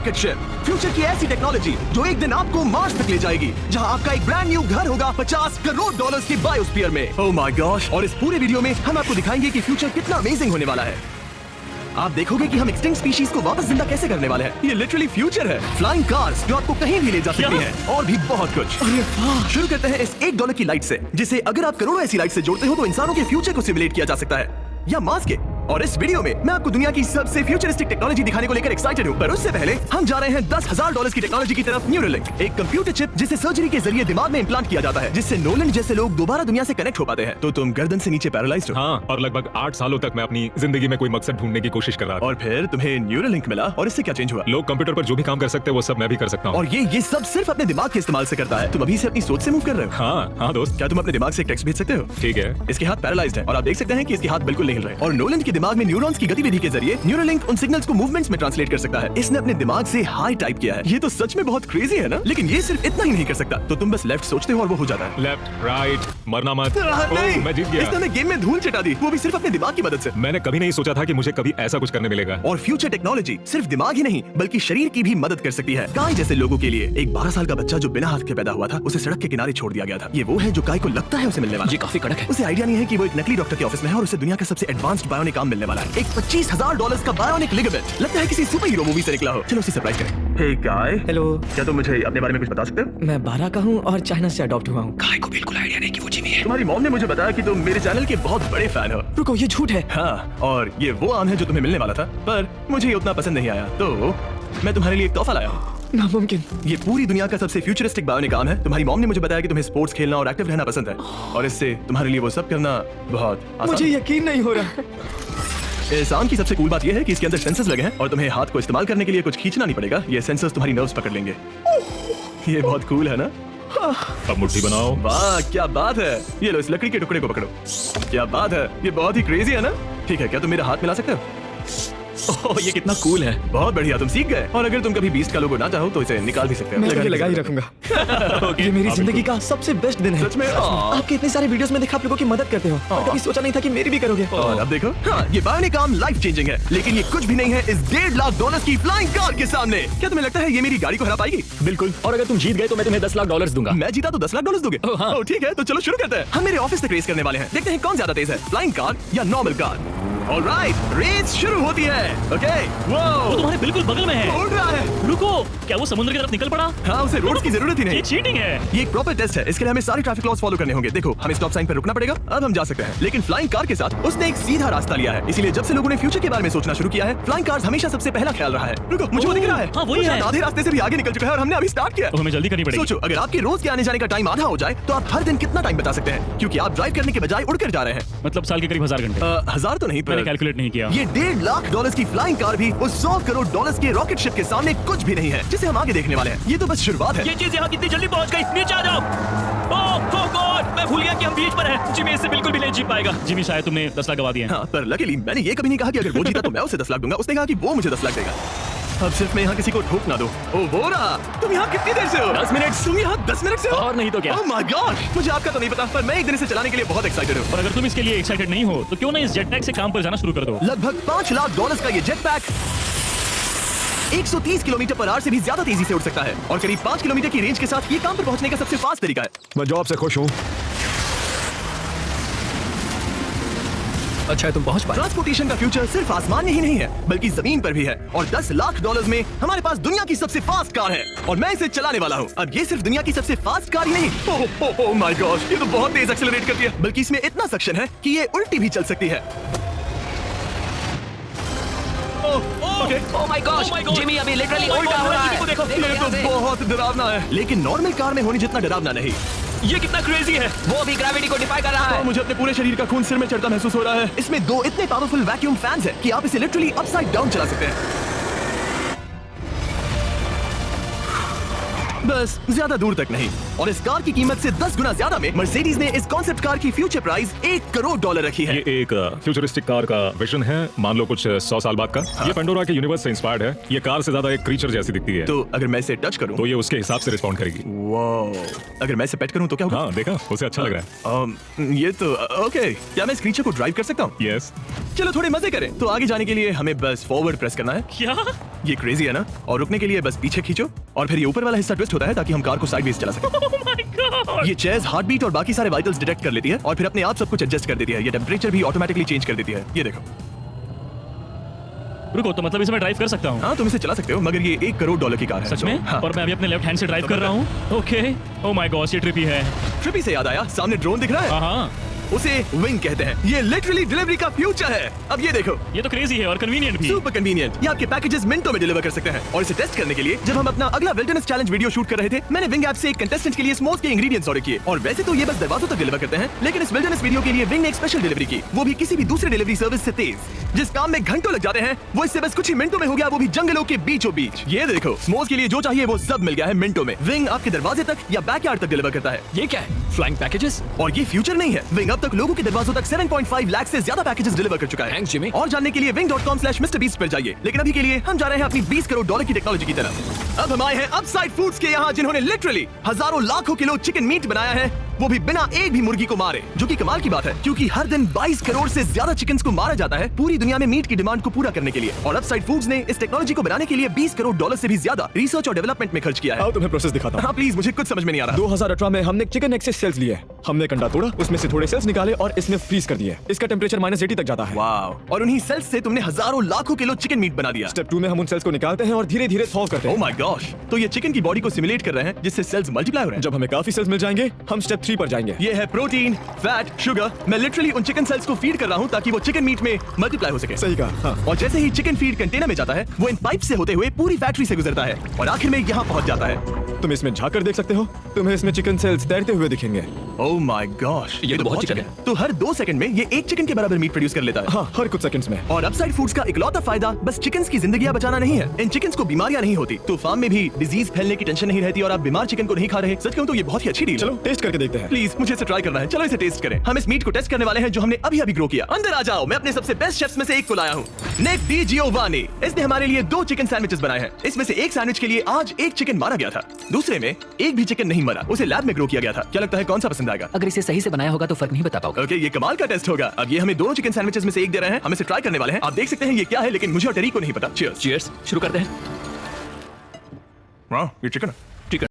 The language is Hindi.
रॉकेट शिप, फ्यूचर की ऐसी टेक्नोलॉजी जो एक दिन आपको मार्स तक ले जाएगी, जहां आपका एक ब्रांड न्यू घर होगा $50 करोड़ की बायोस्फीयर में। Oh my gosh. और इस पूरे वीडियो में हम आपको दिखाएंगे कि फ्यूचर कितना अमेजिंग होने वाला है। आप देखोगे कि हम एक्सटिंक्ट स्पीशीज को वापस जिंदा कैसे करने वाले हैं। ये लिटरली फ्यूचर है। फ्लाइंग कार्स जो आपको कहीं भी ले जा सकती हैं, और भी बहुत कुछ। शुरू करते हैं इस $1 की लाइट से, जिसे अगर आप करोड़ों ऐसी लाइट से जोड़ते हो तो इंसानों के फ्यूचर को सिमुलेट किया जा सकता है, या मार्स के। और इस वीडियो में मैं आपको दुनिया की सबसे फ्यूचरिस्टिक टेक्नोलॉजी दिखाने को लेकर एक्साइटेड हूँ। पर उससे पहले हम जा रहे हैं $10,000 की टेक्नोलॉजी की तरफ। न्यूरोलिंक, एक कंप्यूटर चिप जिसे सर्जरी के जरिए दिमाग में इम्प्लांट किया जाता है, जिससे नोलन जैसे लोग दोबारा दुनिया से कनेक्ट हो पाते हैं। तो तुम गर्दन से नीचे पैरालाइज्ड हो। हाँ, और लगभग 8 सालों तक मैं अपनी जिंदगी में कोई मकसद ढूंढने की कोशिश कर रहा था। और फिर तुम्हें न्यूरोलिंक मिला, और इससे क्या चेंज हुआ? लोग कंप्यूटर पर जो भी काम कर सकते हैं वो सब मैं भी कर सकता हूँ। और ये सब सिर्फ अपने दिमाग के इस्तेमाल से करता है। तुम अभी से अपनी सोच से मूव कर रहे हो। हाँ दोस्त। क्या तुम अपने दिमाग से एक टेक्स्ट भेज सकते हो? ठीक है। इसके हाथ पैरालाइज्ड हैं और आप देख सकते हैं कि इसके हाथ बिल्कुल नहीं हिल रहे। और नोलन के दिमाग में न्यूरॉन्स की गतिविधि के जरिए न्यूरोलिंक उन सिग्नल्स को मूवमेंट्स में ट्रांसलेट कर सकता है। इसने अपने दिमाग से हाई टाइप किया है। ये तो सच में बहुत क्रेजी है ना? लेकिन ये सिर्फ इतना ही नहीं कर सकता। तो तुम बस लेफ्ट सोचते हो और वो हो जाता है। लेफ्ट, राइट, मरना मत। नहीं, मैं जीत गया। इसने गेम में धूल चटा दी, वो भी सिर्फ अपने दिमाग की मदद से। मैंने कभी नहीं सोचा था कि मुझे कभी ऐसा कुछ करने मिलेगा। और फ्यूचर टेक्नोलॉजी सिर्फ दिमाग ही नहीं बल्कि शरीर की भी मदद कर सकती है। काय जैसे लोगों के लिए एक 12 साल का बच्चा जो बिना हाथ के पैदा हुआ था, उसे सड़क के किनारे छोड़ दिया गया था। ये वो है जो काय को लगता है उसे मिलने वाला। ये काफी कड़क है। उसे आइडिया नहीं है कि वो एक नकली डॉक्टर के ऑफिस में है और उसे दुनिया का सबसे एडवांस्ड बायोनिक आर्म मिलने वाला है। एक $25,000 का बायोनिक लिगामेंट। लगता है किसी सुपर हीरो मूवी से निकला हो। चलो उसे सरप्राइज करें। हे काय। हेलो। क्या तुम मुझे अपने बारे में कुछ बता सकते हो? मैं 12 का हूँ और चाइना से अडॉप्ट हुआ हूँ। काय को बिल्कुल आइडिया नहीं कि वो जिमी है। तुम्हारी मॉम ने मुझे बताया कि तुम मेरे चैनल के बहुत बड़े फैन हो। रुको, ये झूठ है। हाँ, और ये वो आम है जो तुम्हें मिलने वाला था, पर मुझे ये उतना पसंद नहीं आया, तो मैं तुम्हारे लिए एक तोहफा लाया हूँ। नामुमकिन। ये पूरी दुनिया का सबसे फ्यूचरिस्टिक बायोनिक आर्म है। तुम्हारी मॉम ने मुझे बताया कि तुम्हें स्पोर्ट्स खेलना और एक्टिव रहना पसंद है, और इससे तुम्हारे लिए वो सब करना बहुत आसान। मुझे यकीन नहीं हो रहा। इस आर्म की सबसे कूल बात यह है कि इसके अंदर सेंसर्स लगे हैं और तुम्हें हाथ को इस्तेमाल करने के लिए कुछ खींचना नहीं पड़ेगा। ये सेंसर्स तुम्हारी नर्व्स पकड़ लेंगे। ये बहुत कूल है ना? अब मुट्ठी बनाओ। वाह, क्या बात है। ये लो, इस लकड़ी के टुकड़े को पकड़ो। क्या बात है, ये बहुत ही क्रेजी है ना? ठीक है, क्या तुम मेरा हाथ मिला सकते हो? ओह, ये कितना कूल है। बहुत बढ़िया, तुम सीख गए। और अगर तुम कभी बीस्ट का लोगो ना चाहो तो इसे निकाल भी सकते हो। मैं तो ये लगा ही रखूंगा। ये मेरी जिंदगी का सबसे बेस्ट दिन है। सच में? आपके इतने सारे वीडियोस में देखा आप लोगों की मदद करते हो, और कभी सोचा नहीं था कि मेरी भी करोगे। और अब देखो, हाँ, ये बायोनिक आर्म लाइफ चेंजिंग है, लेकिन ये कुछ भी नहीं है इस $1.5 की फ्लाइंग कार के सामने। क्या तुम्हें लगता है ये मेरी गाड़ी को हरा पाएगी? बिल्कुल। और अगर तुम जीत गए तो मैं तुम्हें $10,00,000 दूंगा। मैं जीता तो $10,00,000 दोगे? हाँ। ठीक है, तो चलो शुरू करते हैं। हम मेरे ऑफिस तक रेस करने वाले हैं। देखते हैं कौन ज्यादा तेज है, फ्लाइंग कार या नॉर्मल कार। ऑलराइट, रेस शुरू होती है। ओके, वो तुम्हारे बिल्कुल बगल में है। उड़ रहा है। रुको, क्या वो समुद्र की तरफ निकल पड़ा? हाँ, उसे रोड्स की जरूरत ही ये नहीं। चीटिंग है। ये एक प्रॉपर टेस्ट है, इसके लिए हमें सारे ट्रैफिक लॉज फॉलो करने होंगे। देखो, हमें स्टॉप साइन पर रुकना पड़ेगा। अब हम जा सकते हैं, लेकिन फ्लाइंग कार के साथ उसने एक सीधा रास्ता लिया है। इसीलिए जब से लोगों ने फ्यूचर के बारे में सोचना शुरू किया है, फ्लाइंग कार्स हमेशा सबसे पहला ख्याल रहा है। रुको, मुझे वो दिख रहा है। हाँ, वही वो है। शायद आधे रास्ते से भी आगे निकल चुका है और हमने अभी स्टार्ट किया। तो हमें जल्दी करनी पड़ेगी। सोचो, अगर आपके रोज के आने जाने का टाइम आधा हो जाए तो आप हर दिन कितना टाइम बचा सकते हैं, क्योंकि आप ड्राइव करने के बजाय उड़कर जा रहे हैं। मतलब साल के करीब 1000 घंटे। 1000 तो नहीं, मैंने पर कैलकुलेट नहीं किया। ये $1.5 की फ्लाइंग कार भी उस $100 करोड़ के रॉकेट शिप के सामने कुछ भी नहीं है, जिसे हम आगे देखने वाले हैं। ये तो बस शुरुआत है। ये चीज यहाँ कितनी जल्दी पहुँच गई। नीचे आ जाओ। ओह गॉड, मैं भूल गया कि हम बीच पर हैं। जिमी इससे बिल्कुल भी नहीं जीत पाएगा। जिमी, शायद तुमने 10 लाख गवा दिए हैं। हाँ, पर लकीली मैंने ये कभी नहीं कहा कि अगर वो जीता तो मैं उसे 10 लाख दूंगा। उसने कहा कि वो मुझे 10 लाख देगा। अब सिर्फ मैं यहाँ किसी को ठोक ना दो। ओ वो रहा। तुम यहाँ कितनी देर से हो? 10 मिनट। तुम यहाँ 10 मिनट से हो? और नहीं तो क्या। ओह माय गॉड, मुझे आपका तो नहीं पता, पर मैं एक दिन इसे चलाने के लिए बहुत एक्साइटेड हूँ। और अगर तुम इसके लिए एक्साइटेड नहीं हो तो क्यों ना इस जेट पैक से काम पर जाना शुरू कर दो। लगभग $5 लाख का ये jet pack 130 kilometre per hour से भी ज्यादा तेजी से उड़ सकता है, और करीब 5 किलोमीटर की रेंज के साथ ये काम पर पहुंचने का सबसे फास्ट तरीका है। मैं जॉब से खुश हूँ। अच्छा है तुम पहुंच पाए। ट्रांसपोर्टेशन का फ्यूचर सिर्फ आसमान में ही नहीं है, बल्कि जमीन पर भी है। और $10 लाख में हमारे पास दुनिया की सबसे फास्ट कार है, और मैं इसे चलाने वाला हूँ। अब ये सिर्फ दुनिया की सबसे फास्ट कार ही नहीं, ओह माय गॉड, ये तो बहुत तेज एक्सेलरेट करती है, बल्कि इसमें इतना सक्शन है कि ये उल्टी भी चल सकती है। ओह माय गॉश, जिमी अभी लिटरली उल्टा हो रहा है। देखो, ये तो बहुत डरावना है, लेकिन नॉर्मल कार में होने जितना डरावना नहीं। ये कितना क्रेजी है। वो भी ग्रेविटी को डिफाई कर रहा है। मुझे अपने पूरे शरीर का खून सिर में चढ़ता महसूस हो रहा है। इसमें 2 इतने पावरफुल वैक्यूम फैंस हैं कि आप इसे लिटरली अपसाइड डाउन चला सकते हैं। बस ज्यादा दूर तक नहीं। और इस कार की कीमत से 10 गुना ज्यादा में मर्सिडीज ने इस कॉन्सेप्ट कार की फ्यूचर प्राइस $1 करोड़ रखी है। ये एक फ्यूचरिस्टिक कार का विजन है, मान लो कुछ 100 साल बाद का। ये पेंडोरा के यूनिवर्स से इंस्पायर्ड है। ये कार से ज्यादा एक क्रीचर जैसी दिखती है। तो अगर मैं इसे टच करूं तो ये उसके हिसाब से रिस्पॉन्ड करेगी। वाओ, अगर मैं इसे पेट करूं तो क्या होगा? हाँ देखा, उसे अच्छा लग रहा है। ये तो ओके। क्या मैं इस क्रीचर को ड्राइव कर सकता हूँ? यस। चलो थोड़े मजे करें। तो आगे जाने के लिए हमें बस फॉरवर्ड प्रेस करना है। क्या? ये क्रेजी है ना? और रुकने के लिए बस पीछे खींचो और फिर ये ऊपर वाला हिस्सा ट्विस्ट होता है ताकि हम कार को साइडवेज चला सकें। Oh my God! ये चेयर्स हार्ट बीट और बाकी सारे वाइटल्स डिटेक्ट कर लेती है और फिर अपने आप सब कुछ एडजस्ट कर देती है। ये टेम्परेचर भी ऑटोमेटिकली चेंज कर देती है। ये देखो। रुको, तो मतलब इसे मैं ड्राइव कर सकता हूँ? हाँ, तुम इसे चला सकते हो, मगर ये $1 करोड़ की कार है। सच में? हाँ। और मैं अभी अपने लेफ्ट हैंड से ड्राइव कर रहा हूँ। ओके। ओह माय गॉड, ये ट्रिपी है। ट्रिपी से याद आया, सामने ड्रोन दिख रहा है? हाँ। उसे विंग कहते हैं। ये लिटरली डिलीवरी का फ्यूचर है। अब ये देखो, ये तो क्रेजी है और कन्वीनियंट भी। Super convenient. ये आपके पैकेजेस मिनटों में डिलीवर कर सकते हैं। और इसे टेस्ट करने के लिए जब हम अपना अगला विल्डरनेस चैलेंज वीडियो शूट कर रहे थे, मैंने विंग ऐप से एक कंटेस्टेंट के लिए स्मोक्स के इंग्रेडिएंट्स ऑर्डर किए। और वैसे तो ये बस दरवाजों तक डिलीवर करते हैं, लेकिन इस विल्डरनेस वीडियो के लिए विंग ने एक स्पेशल डिलीवरी की, वो भी किसी भी दूसरे डिलीवरी सर्विस से तेज। जिस काम में घंटों लग जाते हैं, वो इससे बस कुछ ही मिनटों में हो गया, वो भी जंगलों के बीचों बीच। ये देखो, स्मोक्स के लिए जो चाहिए वो सब मिल गया है मिनटों में। विंग आपके दरवाजे तक या बैकयार्ड तक डिलीवर करता है। ये क्या है? Flying packages? और ये फ्यूचर नहीं है, विंग अब तक लोगों के दरवाजों तक 7.5 लाख से ज्यादा पैकेजेस डिलीवर कर चुका है। Thanks, Jimmy. और जानने के लिए wing.com/MrBeast पर जाइए। लेकिन अभी के लिए हम जा रहे हैं अपनी $20 करोड़ की टेक्नोलॉजी की तरफ। अब हम आए हैं अपसाइड फूड्स के यहाँ, जिन्होंने लिटरली हजारों लाखों किलो चिकन मीट बनाया है, वो भी बिना एक भी मुर्गी को मारे। जो कि कमाल की बात है, क्योंकि हर दिन 22 करोड़ से ज्यादा चिकन को मारा जाता है पूरी दुनिया में मीट की डिमांड को पूरा करने के लिए। और अपसाइड फूड्स ने इस टेक्नोलॉजी को बनाने के लिए $20 करोड़ से भी ज्यादा रिसर्च और डेवलपमेंट में खर्च किया है। आओ तुम्हें प्रोसेस दिखाता हूँ। हाँ प्लीज, मुझे कुछ समझ में नहीं आ रहा। 2018 में हमने चिकन एग से सेल्स लिए। हमने एक अंडा तोड़ा, उसमें से थोड़े सेल्स निकाले और इसमें फ्रीज कर दिए। इसका टेम्परेचर -80 तक जाता है। वाओ! और उन्हीं सेल्स से तुमने हजारों लाखों किलो चिकन मीट बना दिया। स्टेप 2 में हम उन सेल्स को निकालते हैं और धीरे धीरे थॉ करते ओह हैं। My gosh! तो ये चिकन की बॉडी को सिमुलेट कर रहे हैं, जिससे सेल्स मल्टीप्लाई हो रहे हैं। जब हमें काफी सेल्स मिल जाएंगे, हम स्टेप 3 पर जाएंगे। ये है प्रोटीन, फैट, शुगर। मैं लिटरली उन चिकन सेल्स को फीड कर रहा हूँ ताकि वो चिकन मीट में मल्टीप्लाई हो सके। सही कहा। हाँ। और जैसे ही चिकन फीड कंटेनर में जाता है, वो इन पाइप से होते हुए पूरी फैक्ट्री से गुजरता है और आखिर में यहाँ पहुँच जाता है। तुम इसमें झाँक कर देख सकते हो, तुम्हें इसमें चिकन सेल्स तैरते हुए दिखेंगे। Oh my gosh! ये तो बहुत चिकन है। तो हर 2 सेकंड में ये एक चिकन के बराबर मीट प्रोड्यूस कर लेता है। हाँ, हर कुछ सेकंड्स में। और अपसाइड फूड्स का इकलौता फायदा बस चिकन्स की जिंदगियां बचाना नहीं है। इन चिकन्स को बीमारियां नहीं होती, तो फार्म में भी डिजीज फैलने की टेंशन नहीं रहती और आप बीमार चिकन को नहीं खा रहे। सच कहूं तो ये बहुत ही अच्छी डील है। चलो टेस्ट करके देखते हैं। प्लीज, मुझे इसे ट्राई करना है। चलो इसे टेस्ट करें। हम इस मीट को टेस्ट करने वाले हैं जो हमने अभी ग्रो किया। अंदर आ जाओ, मैं अपने सबसे बेस्ट शेफ्स में से एक को लाया हूँ, निक डी जियोवानी। इसने हमारे लिए 2 चिकन सैंडविचेस बनाए हैं। इसमें से एक सैंडविच के लिए आज एक चिकन मारा गया था, दूसरे में एक भी चिकन नहीं मरा, उसे लैब में ग्रो किया गया था। क्या लगता है कौन सा पसंद आएगा? अगर इसे सही से बनाया होगा तो फर्क नहीं बता पाओगे। ओके, ये कमाल का टेस्ट होगा। अब ये हमें दोनों चिकन सैंडविचेस में से एक दे रहे हैं, हम इसे ट्राई करने वाले हैं। आप देख सकते हैं ये क्या है, लेकिन मुझे और टेरी को नहीं पता। चीयर्स। चीयर्स, शुरू करते हैं। वाह, ये चिकन है।